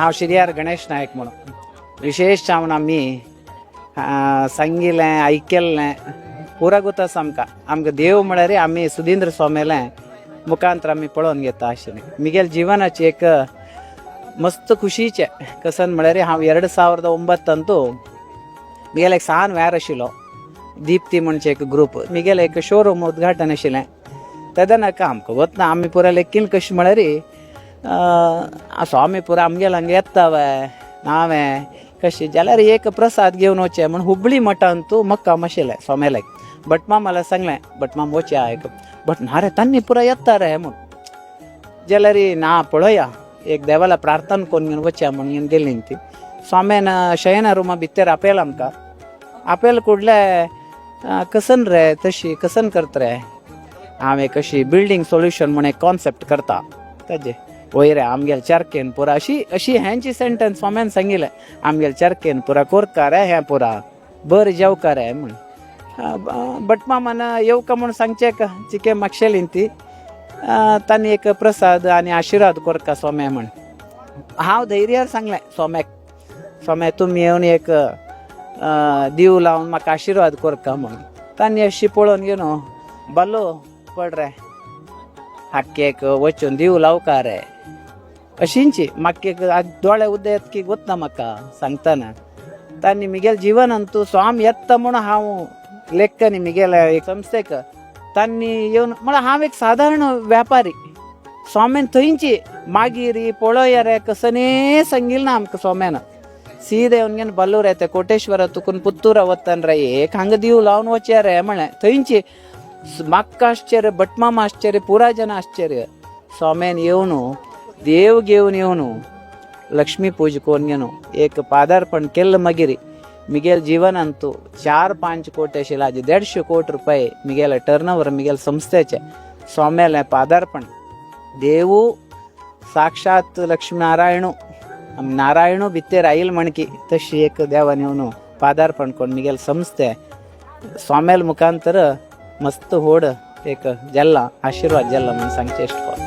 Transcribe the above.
हांव शिरयार गणेश नायक म्हणून विशेष चावन आमी सांगिल्लें आयकेल्लें पुरा गुतास आमकां देव म्हळ्यार आमी सुधींद्र स्वामेलें मुखांतर आमी पळोवन घेता आशिल्लें. मिगेल जिवनाची एक मस्त खुशीचें कसन म्हळ्यार हांव 2009 मिगेल एक सान वेर आशिल्लो दीप्ती म्हणचे एक ग्रूप मिगेल एक शोरूम उद्घाटन आशिल्लें. तेदनाका आमकां वतना आमी पुरा लेकीन कशें म्हळ्यार स्वामी पुरा आमगेर हांगा येतावय हांवें कशें जाल्यार एक प्रसाद घेवन वचें म्हण हुबळी मठान तूं म्हाका काम आशिल्लें सोमेलेक. भटमाम मला सांगलें भटमाम वचया एक बट ना रे तांणी पुरा येता रे म्हूण जाल्यार ना पळोवया एक देवाला प्रार्थना करून घेवन वचया म्हूण घेवन गेलीं ती. स्वामीन शयना रुमा भितर आपयल आमकां आपयल कुडले कसन रे तशी कसन करता रे हांवें कशी बिल्डींग सोल्युशन म्हण एक कॉन्सेप्ट करता ताजे वयर आमगेल चर्केन पुरा अशी हेंची सेंटेन्स स्वाम्यान सांगिल्लें आमगेल चर्केन पुरा कोरता रे हें पुरा बरें जेवका रे म्हूण. भटमामान येवका म्हूण सांगचें चिके मागशेलीं ती तांणी एक प्रसाद आनी आशिर्वाद कोरता स्वाम्या म्हण. हांव धैर्यार सांगलें स्वाम्या तुमी येवन एक दिव लावन म्हाका आशिर्वाद कोरता म्हूण. तांणी अशी पळोवन घेवन बालो पड रे हाक्केक वचून दिव लावका रे अशींची म्हाका दोळे उदयत की वतना म्हाका सांगतना तांणी मिगेल जिवनान तूं स्वामी येता म्हूण हांव लेखनी मिगेल एक संस्थेक तांणी येवन म्हळ्यार हांव एक सादारण व्यापारी स्वाम्यान थंयची मागीर पळोवया रे कसने सांगिल्लें ना आमकां स्वाम्यान सीदे येवन घेवन बल्लू रे ते कोटेश्वरा तुकून पुत्तुरा वतान रे एक हांगा दिव लावन वचया रे म्हळें. थंयची म्हाका आश्चर्य भटमाम आश्चर्य पुरा जन आश्चर्य स्वाम्यान येवन देव घेवन येवन लक्ष्मी पूज करून घेवन एक पादार्पण केल्लें मागीर मिगेल जिवनान तूं 4-5 कोटी आशिल्लें हाजे 150 कोटी रुपये मिगेल टर्नओवर मिगेल संस्थेचें स्वाम्यालें पादार्पण देवू साक्षात लक्ष्मी नारायणू भितर आयिल म्हणकी तशी एक देवान येवन पादार्पण करून मिगेल संस्थे स्वाम्याल मुखांतर मस्त व्हड एक जेल्ला आशिर्वाद जेल्ला म्हणून सांगचें इश्ट